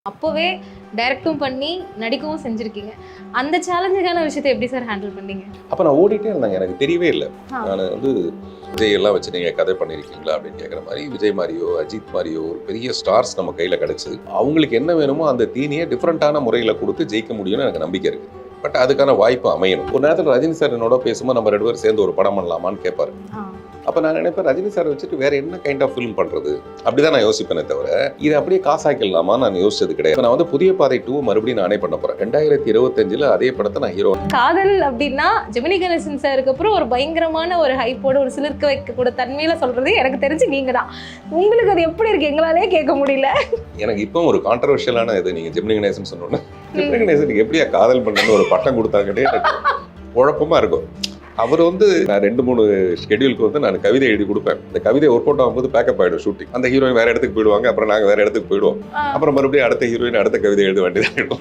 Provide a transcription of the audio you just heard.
அப்போவே டைரக்டும் பண்ணி நடிக்கவும் செஞ்சுருக்கீங்க. அந்த சேலஞ்சிங்கான விஷயத்தை எப்படி சார் ஹேண்டில் பண்ணீங்க? அப்போ நான் ஓடிட்டே இருந்தேங்க, எனக்கு தெரியவே இல்லை. நான் விஜய் எல்லாம் வச்சு நீங்கள் கதை பண்ணியிருக்கீங்களா அப்படின்னு கேட்குற மாதிரி விஜய் மாதிரியோ அஜித் மாதிரியோ ஒரு பெரிய ஸ்டார்ஸ் நம்ம கையில் கிடச்சி அவங்களுக்கு என்ன வேணுமோ அந்த தீனியை டிஃப்ரெண்ட்டான முறையில் கொடுத்து ஜெயிக்க முடியும்னு எனக்கு நம்பிக்கை இருக்குது. பட் அதுக்கான வாய்ப்பு அமையணும். ஒரு நேரத்தில் ரஜினி சார் என்னோட பேசும்போது நம்ம 2 பேரும் சேர்ந்து ஒரு படம் பண்ணலாமான்னு கேட்பாரு. அப்போ நான் நினைப்பேன், ரஜினி சாரை வச்சுட்டு வேற என்ன கைண்ட் ஆஃப் ஃபிலிம் பண்ணுறது அப்படிதான் நான் யோசிப்பேனே தவிர இதை அப்படியே காசாக்கலாமா நான் யோசிச்சது கிடையாது. நான் புதிய பாதை 2 மறுபடியும் நானே பண்ண போகிறேன். 2025 அதே படத்தை நான் ஹீரோ. காதல் அப்படின்னா ஜெமினி கணேசன் சாருக்கு அப்புறம் ஒரு பயங்கரமான ஒரு ஹைப்போட ஒரு சிலிர்க்க வைக்கக்கூட தன்மையில சொல்றது எனக்கு தெரிஞ்சு நீங்க தான். உங்களுக்கு அது எப்படி இருக்கு? எங்களாலே கேட்க முடியல. எனக்கு இப்போ ஒரு கான்ட்ரவர்ஷியலான இது, நீங்க ஜெமினி கணேசன் சொன்னோன்னே ஜெமினி கணேசனுக்கு எப்படியா காதல் பண்ணணும்னு ஒரு பட்டம் கொடுத்தாங்கட்டே எனக்கு குழப்பமா இருக்கும். அவர் நான் 2-3 ஷெட்யூலுக்கு நான் கவிதை எழுதி கொடுப்பேன். இந்த கவிதை ஒர்க் அவுட் ஆகும்போது பேக்கப் ஆகிடும் ஷூட்டிங். அந்த ஹீரோயின் வேற இடத்துக்கு போயிடுவாங்க, அப்புறம் நாங்கள் வேற இடத்துக்கு போயிடுவோம். அப்புறம் மறுபடியும் அடுத்த ஹீரோயின் அடுத்த கவிதை எழுத வேண்டியதாகிடும்.